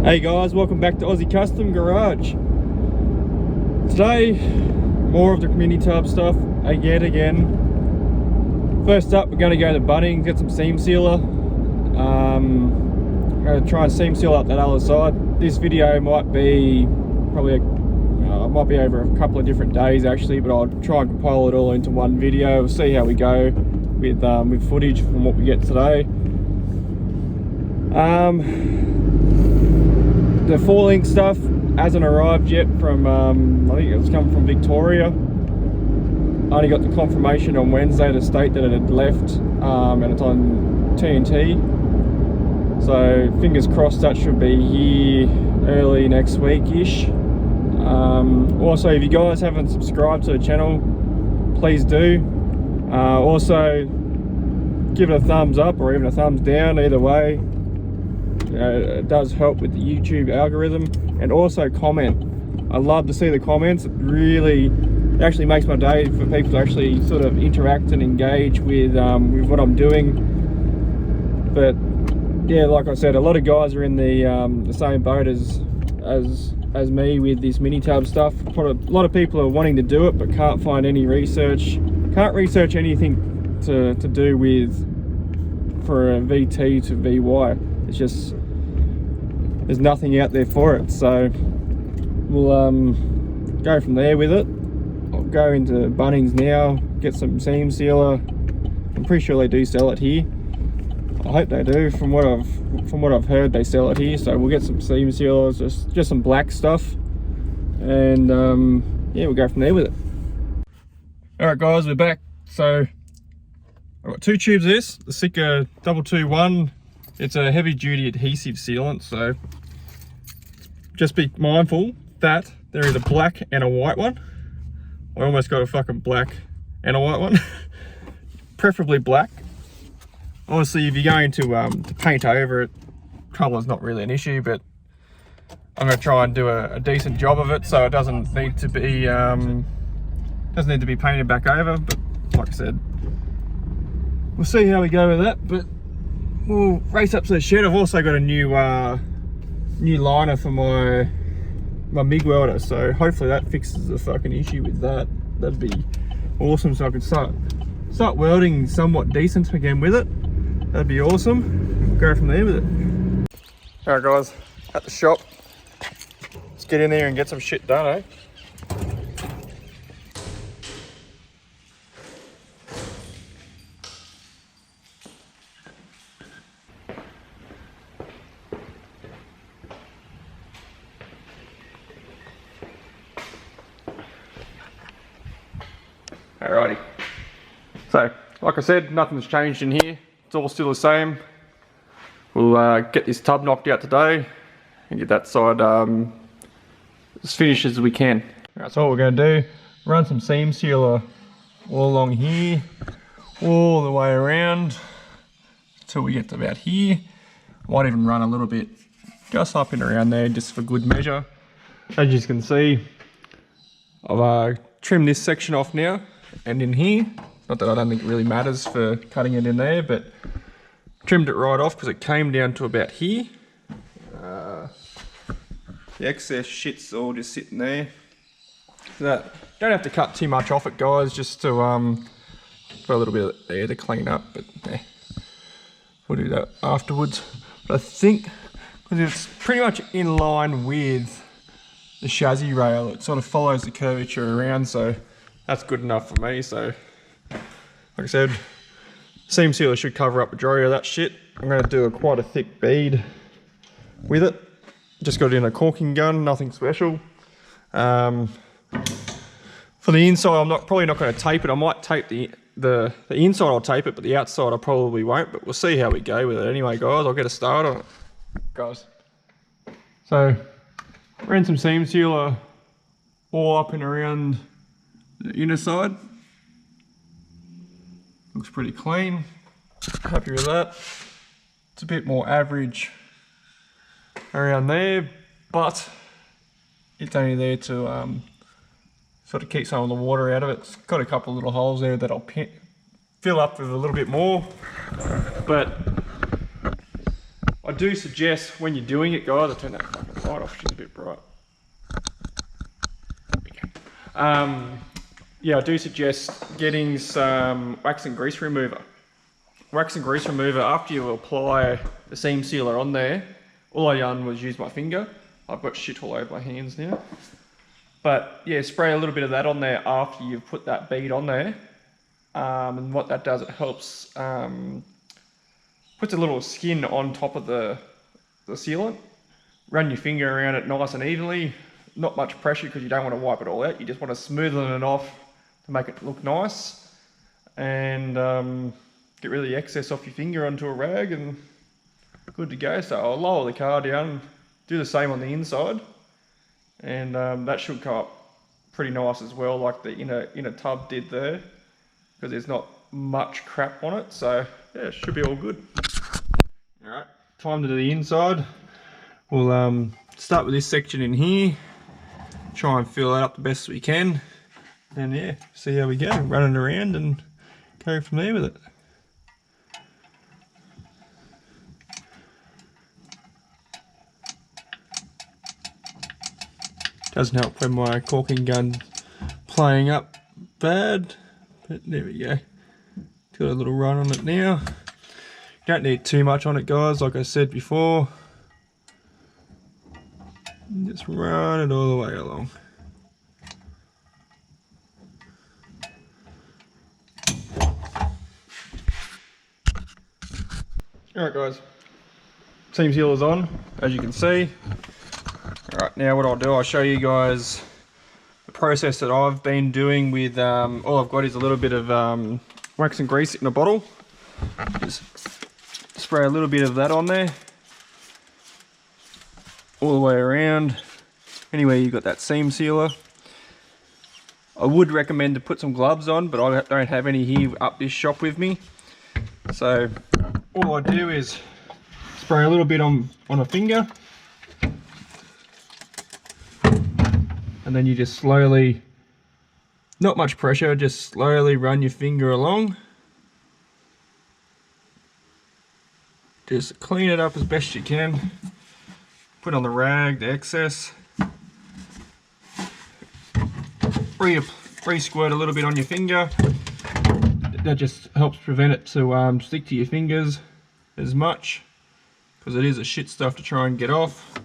Hey guys, welcome back to Aussie Custom Garage. Today, more of the community tub stuff yet again. First up, we're going to go to Bunnings, get some seam sealer. I'm going to try and seam seal up that other side. This video might be probably might be over a couple of different days actually, but I'll try and compile it all into one video. We'll see how we go with footage from what we get today. The 4-link stuff hasn't arrived yet from, I think it's come from Victoria. I only got the confirmation on Wednesday to state that it had left, and it's on TNT. So fingers crossed that should be here early next week-ish. Also, if you guys haven't subscribed to the channel, please do. Also, give it a thumbs up or even a thumbs down, either way. It does help with the YouTube algorithm. And also comment. I love to see the comments. It actually makes my day for people to actually sort of interact and engage with what I'm doing. But yeah, like I said, a lot of guys are in the same boat as me with this mini tub stuff. A lot of people are wanting to do it but can't find any research. Can't research anything to do with for a VT to VY. It's just there's nothing out there for it, so we'll go from there with it. I'll go into Bunnings now, get some seam sealer. I'm pretty sure they do sell it here. I hope they do. From what I've heard, they sell it here. So we'll get some seam sealers, just some black stuff, and yeah, we'll go from there with it. All right, guys, we're back. So I've got 2 tubes of this, the Sika 221. It's a heavy duty adhesive sealant, so just be mindful that there is a black and a white one. I almost got a fucking black and a white one. Preferably black. Obviously, if you're going to paint over it, colour's not really an issue, but I'm going to try and do a decent job of it so it doesn't need to be painted back over. But like I said, we'll see how we go with that. But we'll race up to the shed. I've also got a new liner for my MIG welder, so hopefully that fixes the fucking issue with that. That'd be awesome, so I can start welding somewhat decent again with it. That'd be awesome. We'll go from there with it. Alright guys, at the shop. Let's get in there and get some shit done, eh? Alrighty. So, like I said, nothing's changed in here. It's all still the same. We'll get this tub knocked out today and get that side as finished as we can. Alright, so what we're going to do, run some seam sealer all along here, all the way around until we get to about here. Might even run a little bit just up and around there just for good measure. As you can see, I've trimmed this section off now. And in here, not that I don't think it really matters for cutting it in there, but trimmed it right off because it came down to about here. The excess shit's all just sitting there. So don't have to cut too much off it, guys, just to put a little bit of air to clean up, but we'll do that afterwards. But I think because it's pretty much in line with the chassis rail, it sort of follows the curvature around, so that's good enough for me. So like I said, seam sealer should cover up the majority of that shit. I'm going to do quite a thick bead with it. Just got it in a caulking gun, nothing special. For the inside, I'm probably not going to tape it. I might tape the inside, I'll tape it, but the outside I probably won't. But we'll see how we go with it anyway, guys. I'll get a start on it, guys. So ran some seam sealer all up and around the inner side. Looks pretty clean. Happy with that. It's a bit more average around there, but it's only there to sort of keep some of the water out of it. It's got a couple of little holes there that I'll fill up with a little bit more, but I do suggest when you're doing it, guys, I'll turn that fucking light off, she's a bit bright. Yeah, I do suggest getting some wax and grease remover. Wax and grease remover, after you apply the seam sealer on there, all I done was use my finger. I've got shit all over my hands now. But yeah, spray a little bit of that on there after you've put that bead on there. And what that does, it helps, puts a little skin on top of the sealant. Run your finger around it nice and evenly. Not much pressure because you don't want to wipe it all out. You just want to smoothen it off to make it look nice. And get rid of the excess off your finger onto a rag and good to go. So I'll lower the car down, do the same on the inside. And that should come up pretty nice as well, like the inner tub did there. Because there's not much crap on it. So yeah, it should be all good. Alright, time to do the inside. We'll start with this section in here. Try and fill that up the best we can. And yeah, see how we go. Run it around and go from there with it. Doesn't help when my caulking gun playing up bad, but there we go. Got a little run on it now. Don't need too much on it, guys, like I said before. Just run it all the way along. Alright guys, seam sealer's on, as you can see. Alright, now what I'll do, I'll show you guys the process that I've been doing with, all I've got is a little bit of wax and grease in a bottle. Just spray a little bit of that on there. All the way around. Anywhere you've got that seam sealer. I would recommend to put some gloves on, but I don't have any here up this shop with me. So all I do is spray a little bit on a finger. And then you just slowly, not much pressure, just slowly run your finger along. Just clean it up as best you can. Put on the rag, the excess. Re-squirt a little bit on your finger. That just helps prevent it to stick to your fingers as much, because it is a shit stuff to try and get off.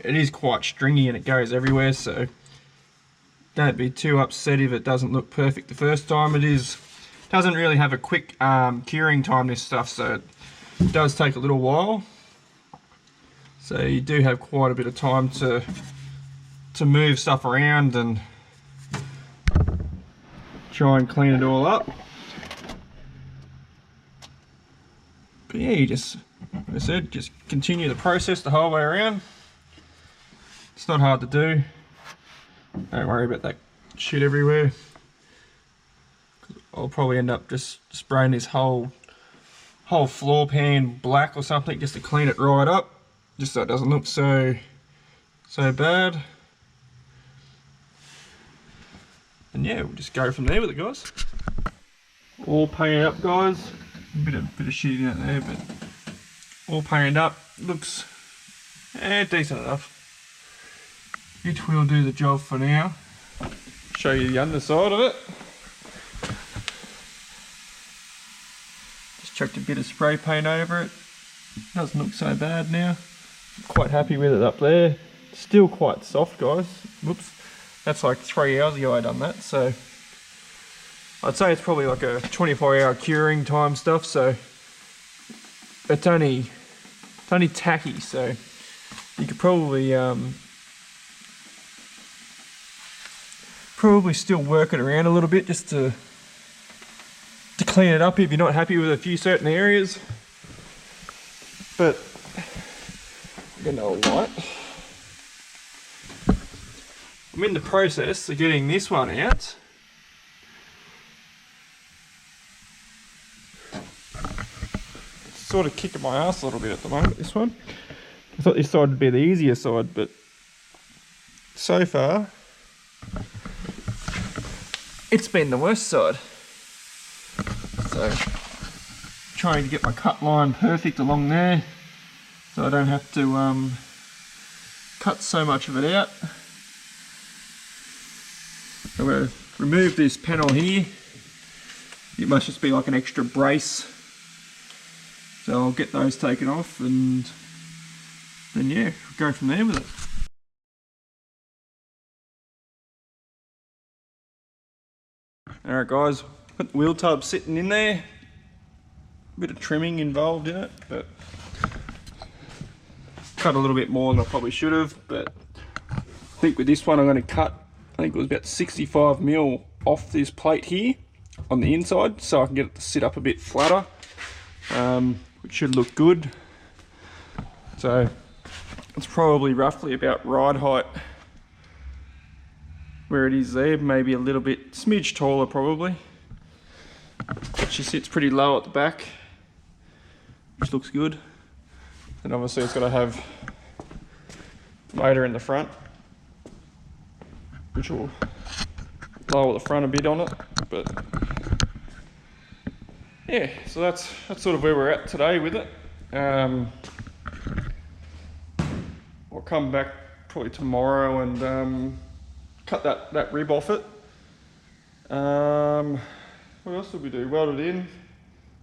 It is quite stringy and it goes everywhere, so don't be too upset if it doesn't look perfect the first time. It doesn't really have a quick curing time, this stuff, so it does take a little while. So you do have quite a bit of time to move stuff around and try and clean it all up. But yeah, you just, like I said, just continue the process the whole way around. It's not hard to do. Don't worry about that shit everywhere. I'll probably end up just spraying this whole floor pan black or something just to clean it right up, just so it doesn't look so bad. And yeah, we'll just go from there with it, guys. All painted up, guys. A bit of shitting out there, but all painted up. Looks decent enough. It will do the job for now. Show you the underside of it. Just chucked a bit of spray paint over it. Doesn't look so bad now. I'm quite happy with it up there. Still quite soft, guys. Whoops. That's like 3 hours ago I done that, so I'd say it's probably like a 24-hour curing time stuff, so it's only tacky, so you could probably still work it around a little bit just to clean it up if you're not happy with a few certain areas. But you know what? I'm in the process of getting this one out. It's sort of kicking my ass a little bit at the moment, this one. I thought this side would be the easier side, but so far it's been the worst side. So trying to get my cut line perfect along there. so I don't have to cut so much of it out. I'm going to remove this panel here. It must just be like an extra brace, so I'll get those taken off, and then yeah, go from there with it. Alright guys, got the wheel tub sitting in there. A bit of trimming involved in it, but cut a little bit more than I probably should have, but I think with this one I'm going to cut, I think it was about 65mm off this plate here on the inside, so I can get it to sit up a bit flatter, which should look good. So it's probably roughly about ride height where it is there, maybe a little bit, smidge taller probably. But she sits pretty low at the back, which looks good. And obviously it's got to have motor in the front, which will lower the front a bit on it. But yeah, so that's sort of where we're at today with it. I'll come back probably tomorrow and cut that rib off it. What else did we do? Weld it in,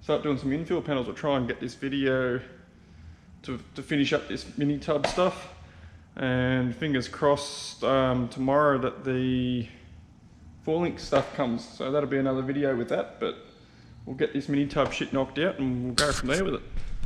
start doing some infill panels. We'll try and get this video to finish up this mini tub stuff, and fingers crossed tomorrow that the 4Link stuff comes, so that'll be another video with that. But we'll get this mini tub shit knocked out and we'll go from there with it.